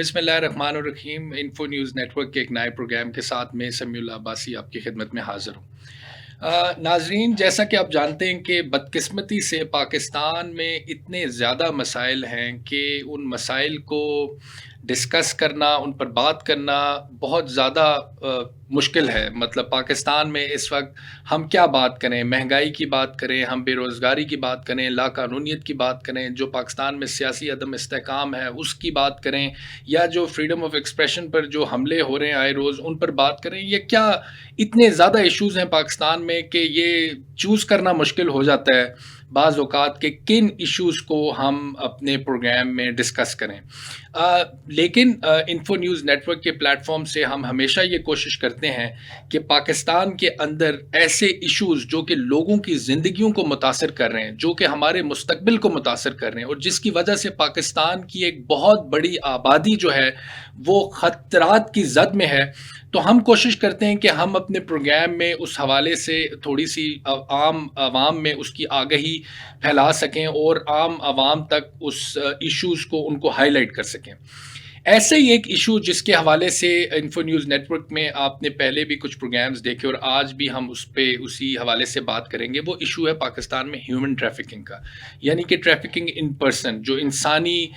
बिस्मिल्लाहिर्रहमानिर्रहीम। Info news network के एक नए प्रोग्राम के साथ मैं समीउल्लाह अब्बासी आपकी खिदमत में हाज़िर हूँ। नाज़रीन, जैसा कि आप जानते हैं कि बदकिस्मती से पाकिस्तान में इतने ज़्यादा मसाइल हैं कि उन मसाइल को डिस्कस करना, उन पर बात करना बहुत ज़्यादा मुश्किल है। मतलब पाकिस्तान में इस वक्त हम क्या बात करें, महंगाई की बात करें, हम बेरोज़गारी की बात करें, लाकानूनियत की बात करें, जो पाकिस्तान में सियासी अदम इस्तेहकाम है उसकी बात करें, या जो फ्रीडम ऑफ एक्सप्रेशन पर जो हमले हो रहे हैं आए रोज़ उन पर बात करें। ये क्या इतने ज़्यादा इश्यूज़ हैं पाकिस्तान में कि ये चूज़ करना मुश्किल हो जाता है बाज़ औक़ात के किन इश्यूज़ को हम अपने प्रोग्राम में डिस्कस करें। लेकिन इन्फो न्यूज़ नेटवर्क के प्लेटफॉर्म से हम हमेशा ये कोशिश करते हैं कि पाकिस्तान के अंदर ऐसे इश्यूज़ जो कि लोगों की ज़िंदगियों को मुतासर कर रहे हैं, जो कि हमारे मुस्तकबिल को मुतासर कर रहे हैं, और जिसकी वजह से पाकिस्तान की एक बहुत बड़ी आबादी जो है वो ख़तरात की ज़द में है, तो हम कोशिश करते हैं कि हम अपने प्रोग्राम में उस हवाले से थोड़ी सी आम आवाम में उसकी आगही फैला सकें और आम आवाम तक उस इश्यूज़ को उनको हाईलाइट कर सकें। ऐसे ही एक इशू जिसके हवाले से इन्फो न्यूज़ नेटवर्क में आपने पहले भी कुछ प्रोग्राम्स देखे और आज भी हम उस पे उसी हवाले से बात करेंगे, वो इशू है पाकिस्तान में ह्यूमन ट्रैफिकिंग का। यानी कि ट्रैफिकिंग इन पर्सन, जो इंसानी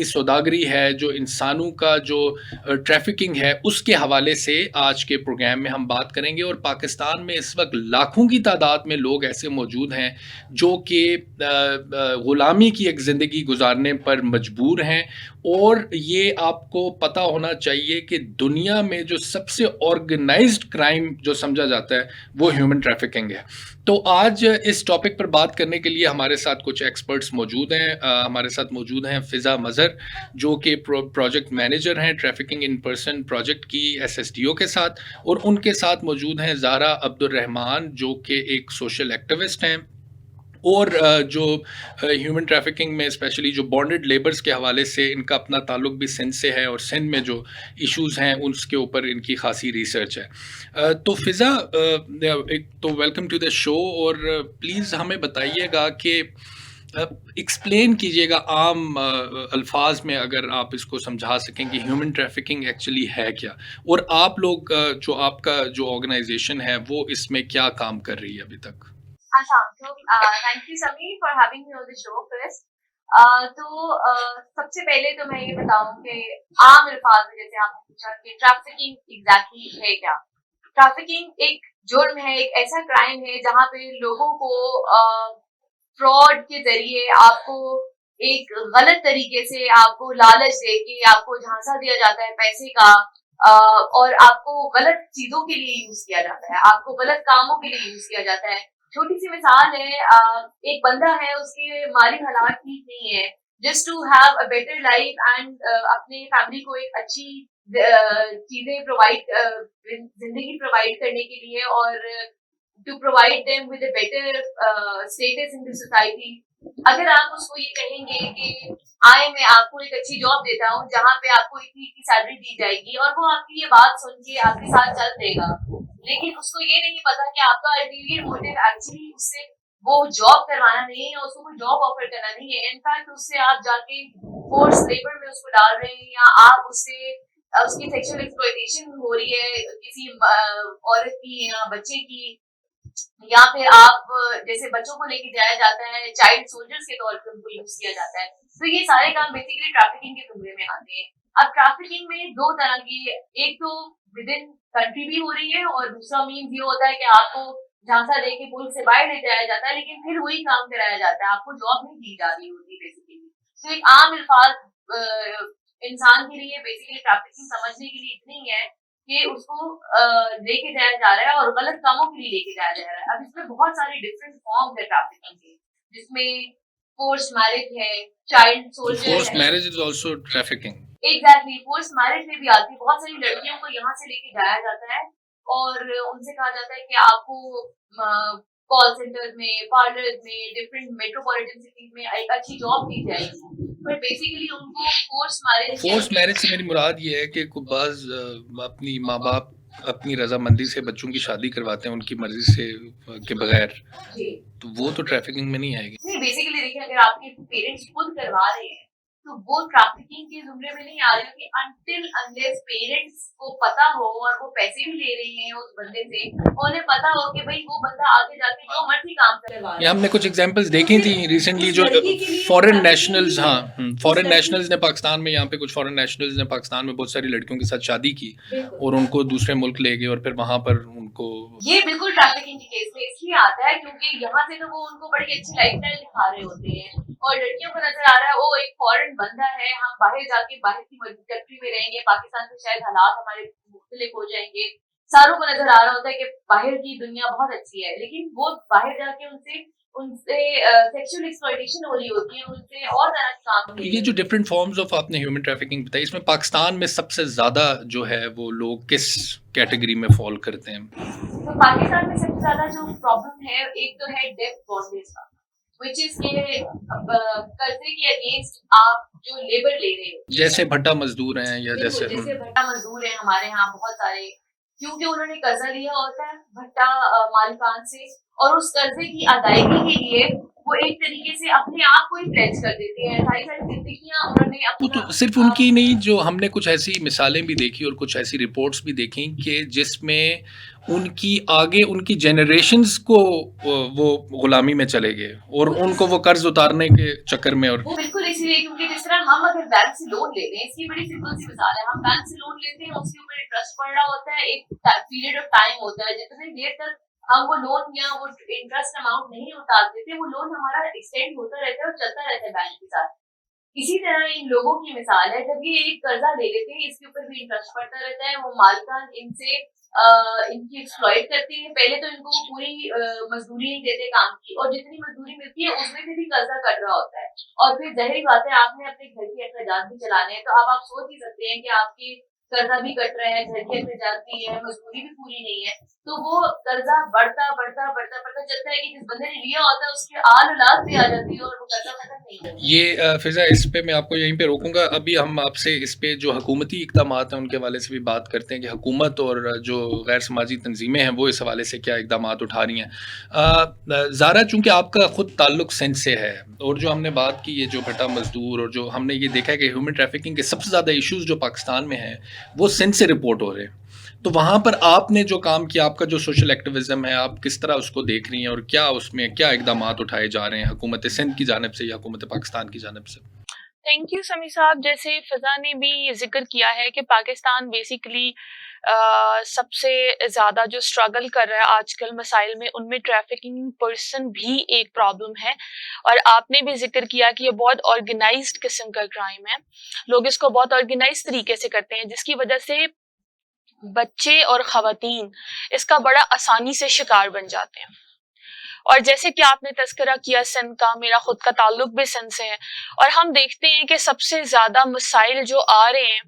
सौदागरी है, जो इंसानों का जो ट्रैफिकिंग है, उसके हवाले से आज के प्रोग्राम में हम बात करेंगे। और पाकिस्तान में इस वक्त लाखों की तादाद में लोग ऐसे मौजूद हैं जो कि ग़ुलामी की एक ज़िंदगी गुजारने पर मजबूर हैं। और ये आपको पता होना चाहिए कि दुनिया में जो सबसे ऑर्गेनाइज्ड क्राइम जो समझा जाता है वो ह्यूमन ट्रैफिकिंग है। तो आज इस टॉपिक पर बात करने के लिए हमारे साथ कुछ एक्सपर्ट्स मौजूद हैं। हमारे साथ मौजूद हैं फ़िज़ा मज़हर, जो कि प्रोजेक्ट मैनेजर हैं ट्रैफिकिंग इन पर्सन प्रोजेक्ट की SSDO के साथ, और उनके साथ मौजूद हैं ज़ारा अब्दुर्रहमान, जो कि एक सोशल एक्टिविस्ट हैं, और जो ह्यूमन ट्रैफिकिंग में स्पेशली जो बॉन्डेड लेबर्स के हवाले से इनका अपना ताल्लुक भी सिंध से है, और सिंध में जो इश्यूज़ हैं उसके ऊपर इनकी खासी रिसर्च है। तो फ़िज़ा, एक तो वेलकम टू द शो, और प्लीज़ हमें बताइएगा कि एक्सप्लेन कीजिएगा आम अल्फाज में, अगर आप इसको समझा सकें कि ह्यूमन ट्रैफिकिंग एक्चुअली है क्या, और आप लोग जो आपका जो ऑर्गेनाइजेशन है वो इसमें क्या काम कर रही है अभी तक। थैंक यू समी for having me on the show first. सबसे पहले तो मैं ये बताऊं कि आम अल्फाज में जैसे आपने पूछा कि ट्रैफिकिंग एग्जैक्टली है क्या। ट्रैफिकिंग एक जुर्म है, एक ऐसा क्राइम है जहाँ पे लोगों को फ्रॉड के जरिए आपको एक गलत तरीके से आपको लालच देके आपको झांसा दिया जाता है पैसे का, और आपको गलत चीजों के लिए यूज किया जाता है, आपको गलत कामों के लिए यूज किया जाता है। छोटी सी मिसाल है, एक बंदा है, उसके माली हालात ठीक नहीं है, just to have a better life and अपने फैमिली को एक अच्छी चीजें प्रोवाइड, जिंदगी प्रोवाइड करने के लिए, और to provide them with a better status in the society. अगर आप उसको ये कहेंगे कि आए मैं आपको एक अच्छी जॉब देता हूँ जहाँ पे आपको इतनी इतनी सैलरी दी जाएगी, और वो आपकी ये बात सुन के आपके साथ चल देगा, लेकिन उसको ये नहीं पता कि आपका अल्टीरियर मोटिव एक्चुअली उससे वो जॉब करवाना नहीं है, उसको कोई जॉब ऑफर करना नहीं है। इनफैक्ट उससे आप जाके फोर्स लेबर में उसको डाल रहे हैं, या आप उससे उसकी सेक्सुअल एक्सप्लॉयटेशन हो रही है किसी औरत की या बच्चे की, या फिर आप जैसे बच्चों को लेके जाया जाता है, चाइल्ड सोल्जर्स के तौर पर उनको यूज किया जाता है। तो ये सारे काम बेसिकली ट्रैफिकिंग के जुमरे में आते हैं। अब ट्रैफिकिंग में दो तरह की, एक तो विद इन कंट्री भी हो रही है, और दूसरा मीन्स ये होता है कि आपको झांसा दे के पुलिस से बाहर ले जाया जाता है, लेकिन फिर वही काम कराया जाता है, आपको जॉब नहीं दी जा रही होती बेसिकली। तो एक आम अल्फाज इंसान के लिए बेसिकली ट्रैफिकिंग समझने के लिए इतनी है कि उसको लेके जाया जा रहा है और गलत कामों के लिए लेके जाया जा रहा है। अब इसमें बहुत सारे डिफरेंट फॉर्म्स है ट्रैफिकिंग के, जिसमें फोर्स मैरिज है, चाइल्ड सोल्जर फोर्स है। Marriage is also trafficking. Exactly, force marriage में भी आती है। बहुत सारी लड़कियों को यहाँ से लेके जाया जाता है और उनसे कहा जाता है कि आपको कॉल सेंटर में, पार्लर में, डिफरेंट मेट्रोपॉलिटन सिटीज में एक अच्छी जॉब दी जाएगी, पर बेसिकली उनको फोर्स मैरिज से मेरी मुराद ये है कि बाज अपनी माँ बाप अपनी रजामंदी से बच्चों की शादी करवाते हैं उनकी मर्जी से के बगैर, तो वो तो ट्रैफिकिंग में नहीं आएगी। नहीं, बेसिकली देखिए, अगर आपके पेरेंट्स खुद करवा रहे हैं तो वो ट्रैफिकिंग के ज़ुमरे में नहीं आ रही होगी अनटिल अनलेस पेरेंट्स को पता हो और वो पैसे भी ले रहे हैं उस बंदे से, और उन्हें पता हो कि भाई वो बंदा आगे जाके जो मर्ज़ी काम करवा ये रहा हमने है। कुछ एग्जांपल्स तो देखी फिर थी रिसेंटली उस जो लड़की के लिए फॉरेन ट्रैफिकिंग नेशनल्स, भी हाँ है। उस फॉरेन लड़की नेशनल्स ने पाकिस्तान में, यहाँ पे कुछ फॉरेन नेशनल्स ने पाकिस्तान में बहुत सारी लड़कियों के साथ शादी की बिल्कुल और उनको दूसरे मुल्क ले गए और फिर वहाँ पर उनको ये बिल्कुल ट्रैफिकिंग के केस में इसलिए आता है क्योंकि यहाँ से तो वो उनको बड़ी अच्छी लाइफस्टाइल दिखा रहे होते हैं और लड़कियों को नजर आ रहा है वो एक फॉरेन बंदा है, हम बाहर जाके बाहर की कंट्री में रहेंगे, पाकिस्तान से शायद हालात हमारे मुख्तलिफ हो जाएंगे। सारों को नजर आ रहा होता है कि बाहर की दुनिया बहुत अच्छी है, लेकिन वो बाहर जाके उनसे उनसे सेक्सुअल एक्सप्लॉयटेशन हो रही होती है, उनसे और तरह के काम तो हो ये रहे जो होते हैं। डिफरेंट फॉर्म्स ऑफ आपने ह्यूमन ट्रैफिकिंग बताई, इसमें पाकिस्तान में सबसे ज़्यादा जो है वो लोग किस कैटेगरी में फॉल करते हैं? तो पाकिस्तान में सबसे ज्यादा जो प्रॉब्लम है एक तो है डेप्थ बॉन्डेज का, विच इज के कर्जे के अगेंस्ट आप जो लेबर ले रहे हो, जैसे भट्टा मजदूर हैं या बिल्कुल जैसे जैसे भट्टा मजदूर है हमारे यहाँ बहुत सारे, क्योंकि उन्होंने कर्जा लिया होता है भट्टा मालिकान से, और उस कर्जे की अदायगी के लिए वो एक तरीके से अपने आप को ही प्लेज कर देते हैं, सारी सारी जिंदगियां उन्होंने वो अपना तो सिर्फ उनकी नहीं, जो हमने कुछ ऐसी मिसालें भी देखी और कुछ ऐसी रिपोर्ट्स भी देखी कि जिसमें उनकी आगे उनकी जनरेशन्स को वो गुलामी में चले गए और उनको वो कर्ज उतारने के चक्कर में। और वो बिल्कुल इसीलिए क्योंकि जिस तरह हम अगर बैंक से लोन लेते हैं, इसकी बड़ी सिंपल सी मिसाल है, हम बैंक से लोन लेते हैं, उसके ऊपर इंटरेस्ट पड़ रहा होता है, एक पीरियड ऑफ टाइम होता है, जितने देर तक हम वो लोन या वो इंटरेस्ट अमाउंट नहीं उतार देते, वो लोन हमारा एक्सटेंड होता रहता है और चलता रहता है बैंक के साथ। इसी तरह इन लोगों की मिसाल है, जब ये एक कर्जा ले लेते हैं, इसके ऊपर भी इंटरेस्ट पड़ता रहता है, वो मालिकान इनसे इनकी एक्सप्लॉइट करती है, पहले तो इनको पूरी मजदूरी नहीं देते काम की, और जितनी मजदूरी मिलती है उसमें से भी कर्जा कट रहा होता है, और फिर जाहिर बात है आपने अपने घर के अखराजात भी चलाने हैं, तो अब आप सोच ही सकते हैं कि आपकी कर्जा भी कट रहा है, घर के अखराजात भी है, मजदूरी भी पूरी नहीं है, तो वो कर्जा बढ़ता बढ़ता बढ़ता बढ़ता चलता है कि जिस बंदे ने लिया होता है उसके आल औलाद भी आ जाती है और वो कर्जा खत्म नहीं होता। ये फिजा, इस पे मैं आपको यहीं पे रोकूंगा। अभी हम आपसे इस पे जो हुकूमती इक़दामात हैं उनके हवाले से भी बात करते हैं कि हुकूमत और जो गैर समाजी तंजीमें हैं वो इस हवाले से क्या इक़दामात उठा रही हैं। ज़ारा, चूँकि आपका ख़ुद ताल्लुक़ सिंध से है और जो हमने बात की ये जो भट्टा मजदूर और जो हमने ये देखा है कि ह्यूमन ट्रैफिकिंग के सबसे ज़्यादा इशूज़ जो पाकिस्तान में हैं वो सिंध से रिपोर्ट हो रहे हैं, तो वहाँ पर आपने जो काम किया, आपका जो सोशल एक्टिविज़्म है, आप किस तरह उसको देख रही हैं और क्या उसमें क्या इक़दामात उठाए जा रहे हैं हुकूमत सिंध की जानिब से या हुकूमत पाकिस्तान की जानिब से? थैंक यू समी साहब। जैसे फिजा ने भी जिक्र किया है कि पाकिस्तान बेसिकली सबसे ज़्यादा जो स्ट्रगल कर रहा है आजकल मसाइल में, उनमें ट्रैफिकिंग पर्सन भी एक प्रॉब्लम है, और आपने भी जिक्र किया कि ये बहुत ऑर्गेनाइज्ड किस्म का क्राइम है, लोग इसको बहुत ऑर्गेनाइज्ड तरीके से करते हैं, जिसकी वजह से बच्चे और ख़वातीन इसका बड़ा आसानी से शिकार बन जाते हैं। और जैसे कि आपने तज़किरा किया सिंध का, मेरा खुद का ताल्लुक भी सिंध से है, और हम देखते हैं कि सबसे ज्यादा मसाइल जो आ रहे हैं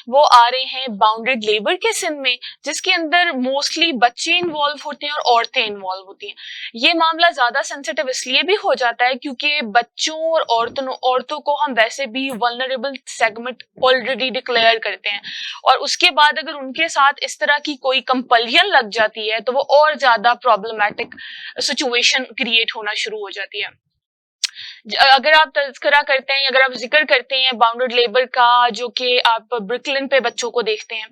वो आ रहे हैं बाउंडेड लेबर के सिंध में, जिसके अंदर मोस्टली बच्चे इन्वॉल्व होते हैं और औरतें इन्वॉल्व होती हैं। ये मामला ज्यादा सेंसिटिव इसलिए भी हो जाता है क्योंकि बच्चों और औरतों को हम वैसे भी वल्नरेबल सेगमेंट ऑलरेडी डिक्लेयर करते हैं, और उसके बाद अगर उनके साथ इस तरह की कोई कंपल्शन लग जाती है तो वो और ज्यादा प्रॉब्लमैटिक सिचुएशन क्रिएट होना शुरू हो जाती है। अगर आप तज़किरा करते हैं, अगर आप जिक्र करते हैं बाउंडेड लेबर का, जो कि आप ब्रुकलिन पे बच्चों को देखते हैं,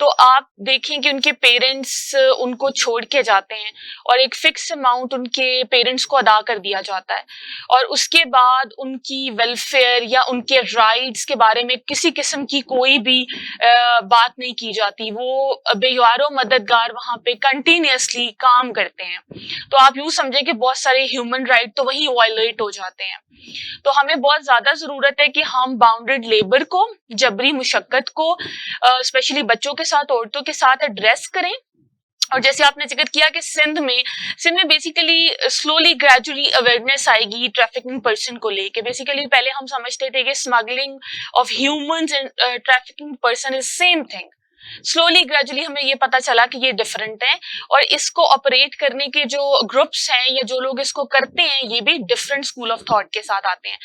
तो आप देखें कि उनके पेरेंट्स उनको छोड़ के जाते हैं और एक फिक्स अमाउंट उनके पेरेंट्स को अदा कर दिया जाता है, और उसके बाद उनकी वेलफेयर या उनके राइट्स के बारे में किसी किस्म की कोई भी बात नहीं की जाती। वो बेयारो मददगार वहां पे कंटिन्यूअसली काम करते हैं, तो आप यूं समझे कि बहुत सारे ह्यूमन राइट तो वहीं वायलेट हो जाते हैं। तो हमें बहुत ज्यादा जरूरत है कि हम बाउंडेड लेबर को, जबरी मुशक्कत को, स्पेशली बच्चों के साथ, औरतों के साथ एड्रेस करें। और जैसे आपने जिक्र किया कि सिंध में बेसिकली स्लोली ग्रेजुअली अवेयरनेस आएगी ट्रैफिकिंग पर्सन को लेके। बेसिकली पहले हम समझते थे कि smuggling of humans and trafficking person is same thing. Slowly gradually हमें ये पता चला कि ये डिफरेंट है, और इसको ऑपरेट करने के जो ग्रुप्स हैं या जो लोग इसको करते हैं ये भी डिफरेंट स्कूल ऑफ थॉट के साथ आते हैं।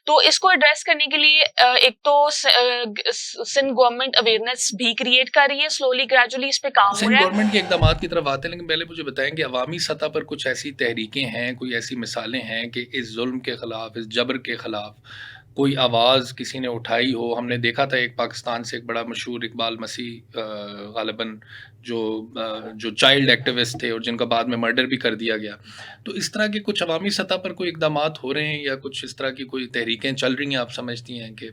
तो इसको एड्रेस करने के लिए एक तो सिंध गवर्नमेंट अवेयरनेस भी क्रिएट कर रही है, स्लोली ग्रेजुअली इस पे काम हो सिंध रहा है। गवर्नमेंट के इक़दामात की तरफ आते हैं, लेकिन पहले मुझे बताएं कि अवामी सतह पर कुछ ऐसी तहरीकें हैं, कोई ऐसी मिसालें हैं कि इस जुल्म के खिलाफ, इस जबर के खिलाफ کوئی آواز کسی نے اٹھائی ہو. ہم نے دیکھا تھا ایک پاکستان سے ایک بڑا مشہور اقبال مسیح غالباً جو چائلڈ ایکٹیوسٹ تھے اور جن کا بعد میں مرڈر بھی کر دیا گیا. تو اس طرح کے کچھ عوامی سطح پر کوئی اقدامات ہو رہے ہیں یا کچھ اس طرح کی کوئی تحریکیں چل رہی ہیں آپ سمجھتی ہیں کہ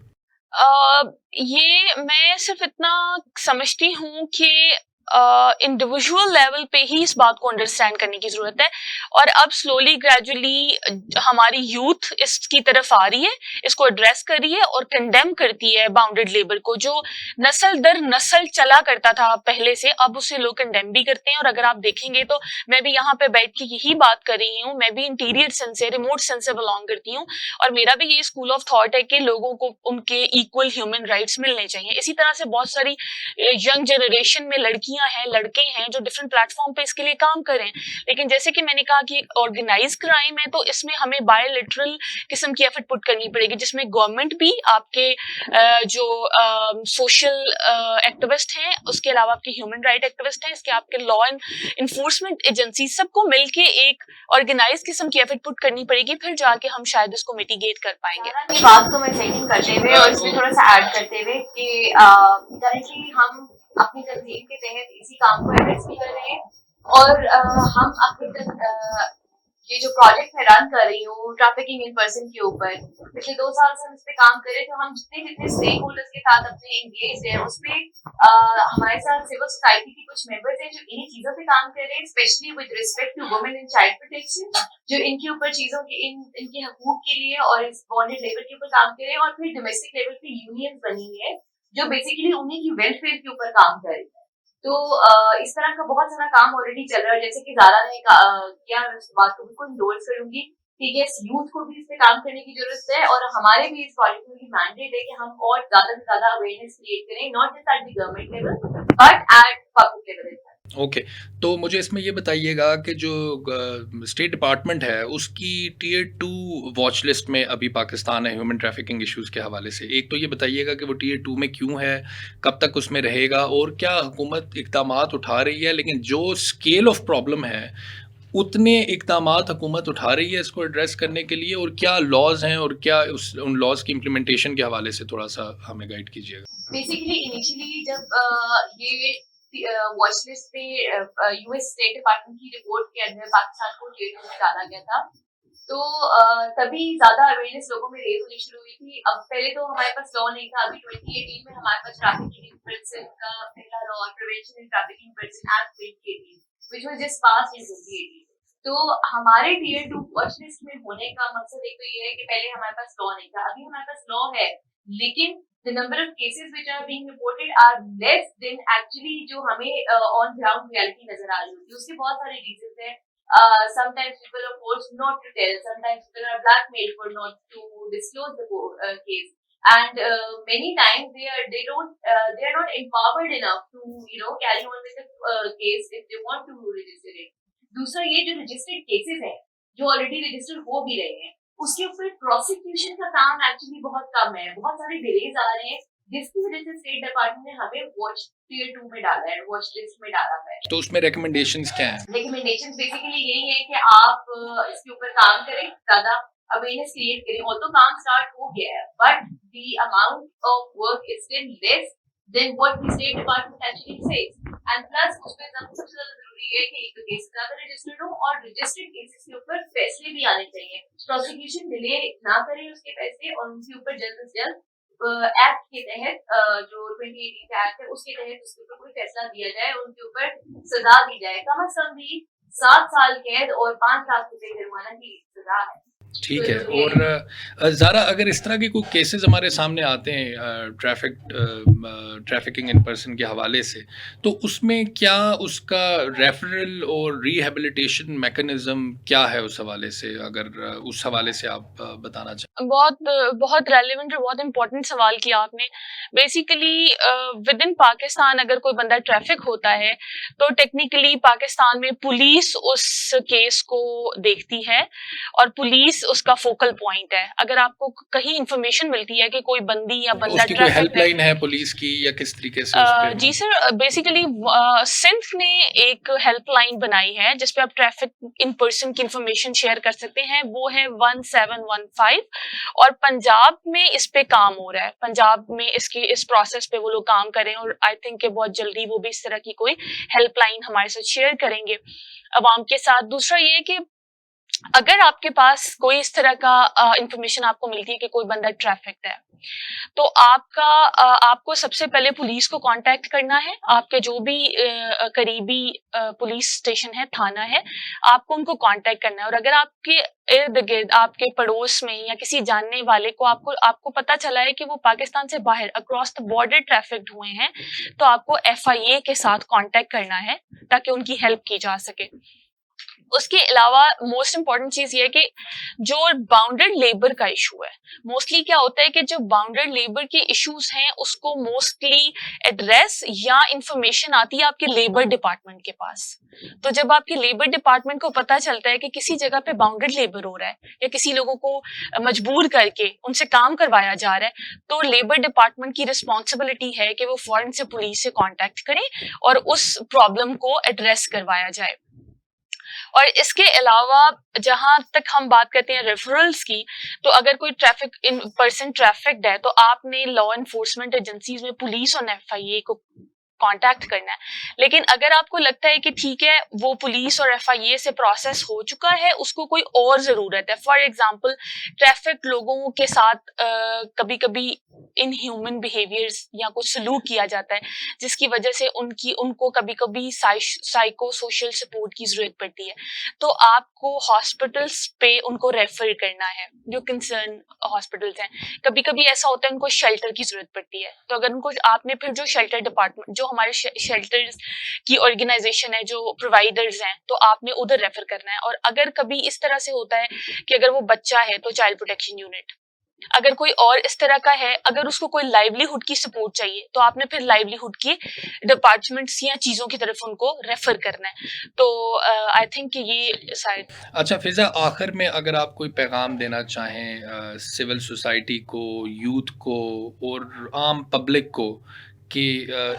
یہ میں صرف اتنا سمجھتی ہوں کہ انڈیویژل لیول پہ ہی اس بات کو انڈرسٹینڈ کرنے کی ضرورت ہے, اور اب سلولی گریجولی ہماری یوتھ اس کی طرف آ رہی ہے, اس کو ایڈریس کر رہی ہے اور کنڈیم کرتی ہے باؤنڈیڈ لیبر کو, جو نسل در نسل چلا کرتا تھا پہلے سے, اب اسے لوگ کنڈیم بھی کرتے ہیں. اور اگر آپ دیکھیں گے تو میں بھی یہاں پہ بیٹھ کے یہی بات کر رہی ہوں, میں بھی انٹیریئر سن سے, ریموٹ سن سے بلانگ کرتی ہوں, اور میرا بھی یہ اسکول آف تھاٹ ہے کہ لوگوں کو ان کے ایکول ہیومن رائٹس ملنے چاہیے. اسی طرح سے بہت ساری ینگ جنریشن میں لڑکیاں ہیں, لڑکے ہیں جو ڈفرنٹ پلیٹ فارم پہ اس کے لیے کام کریں. لیکن جیسے کہ میں نے کہا کہ آرگنائز کرائم ہے, تو اس میں ہمیں بائی لیٹرل قسم کی ایفرٹ پٹ کرنی پڑے گی, جس میں گورنمنٹ بھی, آپ کے جو سوشل ایکٹیوسٹ ہیں, اس کے علاوہ آپ کے ہیومن رائٹ ایکٹیوسٹ ہیں, اس کے آپ کے لا انفورسمنٹ ایجنسی, سب کو مل کے ایک آرگنائز قسم کی ایفرٹ پٹ کرنی پڑے گی, پھر جا کے ہم شاید اس کو میٹیگیٹ کر پائیں گے. یہ بات کو میں سیکنڈ کرتے ہوئے اور اس میں تھوڑا سا ایڈ کرتے ہوئے کہ کرنٹلی ہم اپنی تنظیم کے تحت اسی کام کو ایڈریس بھی کر رہے ہیں, اور ہم اپنے یہ جو پروجیکٹ میں رن کر رہی ہوں ٹریفکنگ ان پرسن کے اوپر, پچھلے 2 سال سے ہم اس پہ کام کر رہے ہیں. تو ہم جتنے اسٹیک ہولڈرس کے ساتھ اپنے انگیج ہیں, اس پہ ہمارے ساتھ سول سوسائٹی کے کچھ ممبرس ہیں جو انہیں چیزوں پہ کام کر رہے ہیں, especially with respect to women and child protection, جو ان کے اوپر چیزوں کے ان کے حقوق کے لیے اور اس بانڈیڈ لیبر کے اوپر کام کر رہے ہیں. اور پھر ڈومیسٹک لیول پہ یونینز بنی ہوئی ہیں جو بیسیکلی انہیں کی ویلفیئر کے اوپر کام کر رہی ہے. تو اس طرح کا بہت سارا کام آلریڈی چل رہا ہے, جیسے کہ زارا نے کیا, میں اس بات کو بالکل انڈورس کروں گی کہ یس, یوتھ کو بھی اس پہ کام کرنے کی ضرورت ہے, اور ہمارے بھی اس پروجیکٹ میں مینڈیٹ ہے کہ ہم اور زیادہ سے زیادہ اویئرنیس کریٹ کریں, not just at the government level but at public level. Okay, تو مجھے اس میں یہ بتائیے گا کہ جو اسٹیٹ ڈپارٹمنٹ ہے اس کی ٹیئر 2 واچ لسٹ میں ابھی پاکستان ہے ہیومن ٹریفکنگ ایشوز کے حوالے سے. ایک تو یہ بتائیے گا کہ وہ ٹیئر 2 میں کیوں ہے, کب تک اس میں رہے گا, اور کیا حکومت اقدامات اٹھا رہی ہے, لیکن جو اسکیل آف پرابلم ہے اتنے اقدامات حکومت اٹھا رہی ہے اس کو ایڈریس کرنے کے لیے, اور کیا لاز ہیں اور کیا ان لاز کی امپلیمنٹیشن کے حوالے سے تھوڑا سا ہمیں گائیڈ کیجیے گا. بیسیکلی انیشلی جب یہ واچ لسٹ پہ یو ایس اسٹیٹ ڈپارٹمنٹ کی رپورٹ کے اندر پاکستان کو ٹیئر 2 میں ڈالا گیا تھا, تو تبھی زیادہ اویئرنیس لوگوں میں ریز ہونی شروع ہوئی تھی. اب پہلے تو ہمارے پاس لا نہیں تھا, ابھی 2018 میں ہمارے پاس ٹریفکنگ ان پرسن کا پہلا law, prevention and trafficking person act 2018 which was just passed in 2018. تو ہمارے ٹیئر 2 واچ لسٹ میں ہونے کا مقصد ایک تو یہ ہے کہ پہلے ہمارے پاس لا نہیں تھا, ابھی ہمارے پاس لا ہے, لیکن the number of cases which are being reported are less than actually جو ہمیں on ground reality نظر آ رہی ہوتی ہے. اس کے بہت سارے reasons ہیں. Sometimes people are forced not to tell, sometimes people are blackmailed for not to disclose the case, and many times they are not empowered enough to carry on with the case if they want to register it. دوسرا یہ جو registered cases ہیں جو already registered ہو بھی رہے ہیں, اس کے اوپر پروسیکیوشن کا کام ایکچولی بہت کم ہے, بہت سارے ڈیلیز آ رہے ہیں, جس کی وجہ سے اسٹیٹ ڈپارٹمنٹ نے ہمیں واچ ٹیئر 2 میں ڈالا ہے, واچ لسٹ میں ڈالا ہے. تو اس میں ریکمنڈیشنز کیا ہیں؟ ریکمنڈیشنز بیسیکلی یہی ہیں کہ آپ اس کے اوپر کام کریں, زیادہ اویئرنیس کریٹ کریں. اور تو کام اسٹارٹ ہو گیا ہے, but the amount of work is still less than what the state department actually says. And plus اس میں سب سے زیادہ ضروری ہے کہ ایک کیس زیادہ رجسٹرڈ ہو, اور رجسٹرڈ کیسز کے اوپر فیصلے بھی آنے چاہیے. پروسیکیوشن ڈیلے نہ کریں اس کے فیصلے, اور ان کے اوپر جلد از جلد ایکٹ کے تحت جو 2018 کا ایکٹ ہے اس کے تحت اس کے اوپر کوئی فیصلہ دیا جائے, ان کے اوپر سزا دی جائے. کم از کم بھی 7 سال قید اور 5 لاکھ روپے جرمانہ کی سزا ہے. ٹھیک ہے. اور زارا, اگر اس طرح کے کوئی کیسز ہمارے سامنے آتے ہیں ٹریفکنگ ان پرسن کے حوالے سے, تو اس میں کیا اس کا ریفرل اور ریہیبلیٹیشن میکانزم کیا ہے اس حوالے سے, اگر اس حوالے سے آپ بتانا چاہیں؟ بہت ریلیونٹ اور بہت امپورٹنٹ سوال کیا آپ نے. بیسیکلی ود ان پاکستان اگر کوئی بندہ ٹریفک ہوتا ہے تو ٹیکنیکلی پاکستان میں پولیس اس کیس کو دیکھتی ہے, اور پولیس اس کا فوکل پوائنٹ ہے. اگر آپ کو کہیں انفارمیشن ملتی ہے کہ کوئی بندی یا اس بندہ کی کوئی ہیلپ ٹریفک ہے. لائن ہے پولیس کی یا کس طریقے سے اس پہ جی سر, بیسیکلی سندھ نے ایک ہیلپ لائن بنائی ہے جس پہ آپ ٹریفک ان پرسن کی انفارمیشن شیئر کر سکتے ہیں, وہ ہے 1715. اور پنجاب میں اس پہ کام ہو رہا ہے, پنجاب میں اس پروسیس پہ وہ لوگ کام کریں, اور آئی تھنک کہ بہت جلدی وہ بھی اس طرح کی کوئی ہیلپ لائن ہمارے ساتھ شیئر کریں گے عوام کے ساتھ. دوسرا یہ کہ اگر آپ کے پاس کوئی اس طرح کا انفارمیشن آپ کو ملتی ہے کہ کوئی بندہ ٹریفکڈ ہے, تو آپ کو سب سے پہلے پولیس کو کانٹیکٹ کرنا ہے. آپ کے جو بھی قریبی پولیس اسٹیشن ہے, تھانہ ہے, آپ کو ان کو کانٹیکٹ کرنا ہے. اور اگر آپ کے ارد گرد, آپ کے پڑوس میں یا کسی جاننے والے کو آپ کو پتا چلا ہے کہ وہ پاکستان سے باہر اکراس دا بارڈر ٹریفکڈ ہوئے ہیں, تو آپ کو FIA کے ساتھ کانٹیکٹ کرنا ہے تاکہ ان کی ہیلپ کی جا سکے. اس کے علاوہ موسٹ امپورٹنٹ چیز یہ ہے کہ جو باؤنڈیڈ لیبر کا ایشو ہے, موسٹلی کیا ہوتا ہے کہ جو باؤنڈیڈ لیبر کے ایشوز ہیں اس کو موسٹلی ایڈریس یا انفارمیشن آتی ہے آپ کے لیبر ڈپارٹمنٹ کے پاس. تو جب آپ کے لیبر ڈپارٹمنٹ کو پتا چلتا ہے کہ کسی جگہ پہ باؤنڈیڈ لیبر ہو رہا ہے یا کسی لوگوں کو مجبور کر کے ان سے کام کروایا جا رہا ہے, تو لیبر ڈپارٹمنٹ کی رسپانسبلٹی ہے کہ وہ فوراً سے پولیس سے کانٹیکٹ کریں اور اس پرابلم کو ایڈریس کروایا جائے. اور اس کے علاوہ جہاں تک ہم بات کرتے ہیں ریفرلز کی, تو اگر کوئی پرسن ٹریفکڈ ہے تو آپ نے لا انفورسمنٹ ایجنسیز میں پولیس اور FIA کو کانٹیکٹ کرنا ہے. لیکن اگر آپ کو لگتا ہے کہ ٹھیک ہے وہ پولیس اور FIA سے پروسیس ہو چکا ہے, اس کو کوئی اور ضرورت ہے, فار ایگزامپل ٹریفک لوگوں کے ساتھ کبھی کبھی ان ہیومن بیہیویئرز یا کچھ سلوک کیا جاتا ہے جس کی وجہ سے ان کو کبھی کبھی سائیکو سوشل سپورٹ کی ضرورت پڑتی ہے, تو آپ کو ہاسپٹلس پہ ان کو ریفر کرنا ہے جو کنسرن ہاسپٹلس ہیں. کبھی کبھی ایسا ہوتا ہے ان کو شیلٹر کی ضرورت پڑتی ہے, تو اگر ان کو آپ نے پھر جو شیلٹر ڈپارٹمنٹ, جو ہمارے شیلٹرز کی آرگنائزیشن ہے, جو پرووائڈرز ہیں, تو آپ نے ادھر ریفر کرنا ہے. اور اگر کبھی اس طرح سے ہوتا ہے کہ اگر وہ بچہ ہے تو چائلڈ پروٹیکشن یونٹ, اگر کوئی اور اس طرح کا ہے, اگر اس کو کوئی لائیولی ہوڈ کی سپورٹ چاہیے تو آپ نے پھر لائیولی ہوڈ کی ڈپارٹمنٹس یا چیزوں کی طرف ان کو ریفر کرنا ہے. تو آئی تھنک کہ یہ شاید. اچھا فضا, آخر میں اگر آپ کوئی پیغام دینا چاہیں سول سوسائٹی کو, یوتھ کو اور عام پبلک کو کہ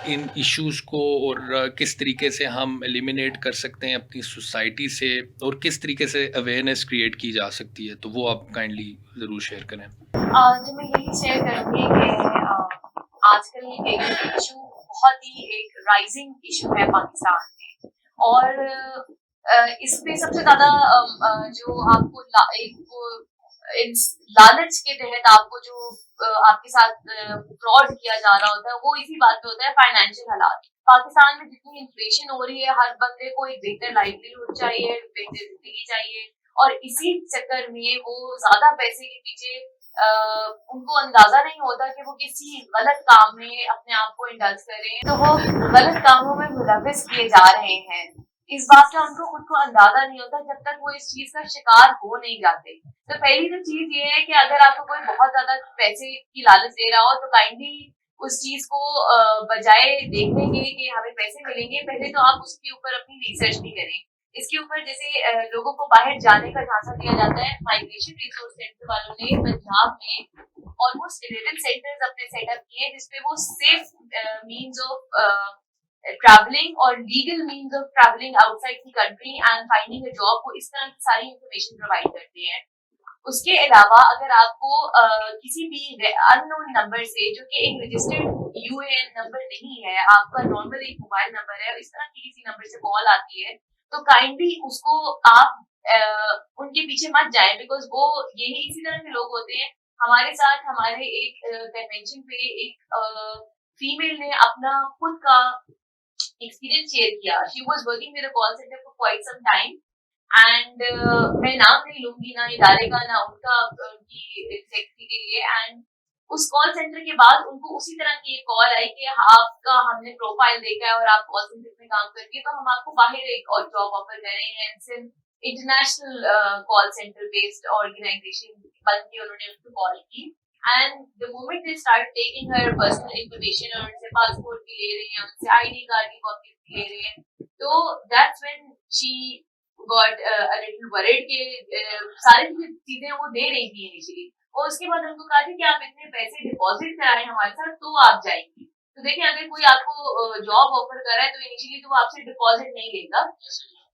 ان ایشوز کو اور کس طریقے سے ہم ایلیمینیٹ کر سکتے ہیں اپنی سوسائٹی سے, اور کس طریقے سے اویئرنیس کریٹ کی جا سکتی ہے, تو وہ آپ کائنڈلی ضرور شیئر کریں. جو میں یہی شیئر کروں گی کہ آج کل ایک ایشو بہت ہی ایک رائزنگ ایشو ہے پاکستان میں, اور اس پہ سب سے زیادہ جو آپ کو لالچ کے تحت آپ کو جو آپ کے ساتھ فراڈ کیا جا رہا ہوتا ہے وہ اسی بات پہ ہوتا ہے فائنینشیل حالات. پاکستان میں جتنی انفلیشن ہو رہی ہے, ہر بندے کو ایک بہتر لائیولیہڈ چاہیے, بہتر زندگی چاہیے, اور اسی چکر میں وہ زیادہ پیسے کے پیچھے ان کو اندازہ نہیں ہوتا کہ وہ کسی غلط کام میں اپنے آپ کو انڈلج کر رہے ہیں, تو وہ غلط کاموں میں ملوث کیے جا رہے ہیں. اس بات کا ان کو خود کو اندازہ نہیں ہوتا جب تک وہ اس چیز کا شکار ہو نہیں جاتے. تو پہلی تو چیز یہ ہے کہ اگر آپ کو کوئی بہت زیادہ پیسے کی لالچ دے رہا ہو تو کائنڈلی اس چیز کو بجائے دیکھنے کے کہ ہمیں پیسے ملیں گے, پہلے تو آپ اس کے اوپر اپنی ریسرچ بھی کریں. اس کے اوپر جیسے لوگوں کو باہر جانے کا جھانسا دیا جاتا ہے, مائگریشن ریسورس سینٹر والوں نے پنجاب میں آلموسٹ 11 سینٹرز اپنے سیٹ اپ کیے جس پہ وہ سیف مینز آف ٹریولنگ اور legal means of travelling outside the country and finding a job کو اس طرح کی ساری انفارمیشن پرووائڈ کرتے ہیں. اس کے علاوہ اگر آپ کو کسی بھی ان نون نمبر سے, جو کہ ایک رجسٹرڈ UAN نمبر نہیں ہے, آپ کا نارمل ایک موبائل نمبر ہے, اس طرح کی کسی نمبر سے کال آتی ہے تو کائنڈلی اس کو آپ ان کے پیچھے مت جائیں, بیکاز وہ یہی اسی طرح کے لوگ ہوتے ہیں. ہمارے ساتھ ہمارے ایک کنونشن پہ ایک فیمیل نے اپنا خود کا ایکسپیرینس شیئر کیا. She was working with a call centre for quite some time, and میں نام نہیں لوں گی نہ ادارے کا نہ ان کا سیکٹری کے لیے. اینڈ اس کال سینٹر کے بعد ان کو اسی طرح کی ایک کال آئی کہ آپ کا ہم نے پروفائل دیکھا ہے اور آپ کال سینٹر میں کام کر کے, تو ہم آپ کو باہر ایک اور جاب آفر کر رہے ہیں. International call center based organization بن کے انہوں نے ان کو کال کی. And the moment they start taking her personal information, اور ان سے پاسپورٹ بھی لے رہے ہیں, ان سے ID کارڈ کی کاپیز بھی لے رہے ہیں, تو that's when she got a little worried कि सारी जो चीजें वो दे रही थी इनिशियली, और उसके बाद उनको कहा था कि आप इतने पैसे डिपॉजिट कराएं हमारे साथ तो आप जाएंगी। तो देखिए, अगर कोई आपको जॉब ऑफर कर रहा है तो इनिशियली तो वो आपसे डिपॉजिट नहीं लेगा,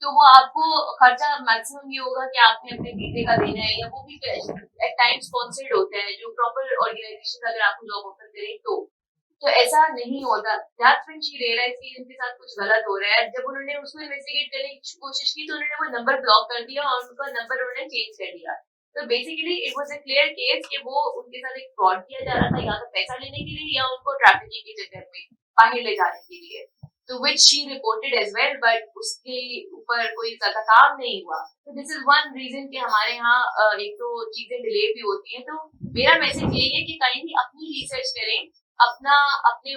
तो वो आपको खर्चा मैक्सिमम ये होगा कि आपने अपने वीजे का देना है, या वो भी एट टाइम स्पॉन्सर्ड होते हैं जो प्रॉपर ऑर्गेनाइजेशन अगर आपको जॉब ऑफर करें तो ऐसा नहीं होता। दैट्स व्हेन शी रियलाइज कि इनके साथ कुछ गलत हो रहा है। जब उन्होंने उसको इन्वेस्टिगेट करने की कोशिश की तो उन्होंने वो नंबर ब्लॉक कर दिया और उनका नंबर उन्होंने चेंज कर दिया। तो basically it was a clear case कि वो उनके साथ एक फ्रॉड किया जा रहा था, या तो पैसा लेने के लिए या उनको ट्रैफिकिंग के चक्कर में बाहर ले जाने के लिए। तो which she reported as well, but उसके ऊपर कोई ज्यादा काम नहीं हुआ। तो दिस इज वन रीजन कि हमारे यहाँ एक तो चीजें डिले भी होती हैं। तो मेरा मैसेज यही है कि काइंडली अपनी रिसर्च करें, अपना अपने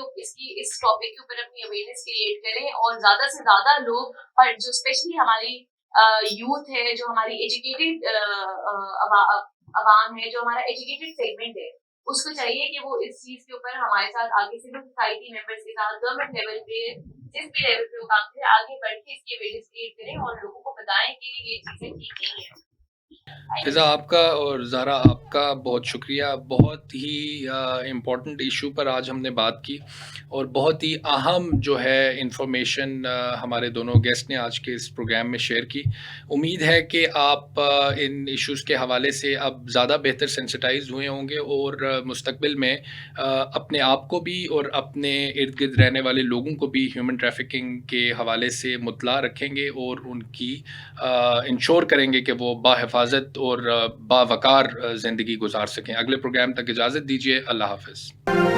इस टॉपिक के ऊपर अपनी अवेयरनेस क्रिएट करें, और ज्यादा से ज्यादा लोग, और जो स्पेशली हमारी यूथ है, जो हमारी एजुकेटेड अवाम है, जो हमारा एजुकेटेड सेगमेंट है, उसको चाहिए कि वो इस चीज के ऊपर हमारे साथ आगे सिविल सोसाइटी मेंबर्स के साथ, गवर्नमेंट लेवल पे, जिस भी लेवल पे वो काम करें, आगे बढ़ के इसकी अवेयरनेस क्रिएट करें और लोगों को बताएं कि ये चीजें ठीक नहीं है। फिज़ा आपका और ज़ारा आपका बहुत शुक्रिया। बहुत ही इम्पोर्टेंट इशू पर आज हमने बात की, और बहुत ही अहम जो है इंफॉर्मेशन हमारे दोनों गेस्ट ने आज के इस प्रोग्राम में शेयर की। उम्मीद है कि आप इन इश्यूज़ के हवाले से अब ज़्यादा बेहतर सेंसिटाइज हुए होंगे, और मुस्तकबिल में अपने आप को भी और अपने इर्द गिर्द रहने वाले लोगों को भी ह्यूमन ट्रैफिकिंग के हवाले से मुतला रखेंगे, और उनकी इंश्योर करेंगे कि वो बाहिफाजत और बावकार ज़िंदगी गुजार सकें। अगले प्रोग्राम तक इजाज़त दीजिए। अल्लाह हाफ़िज़।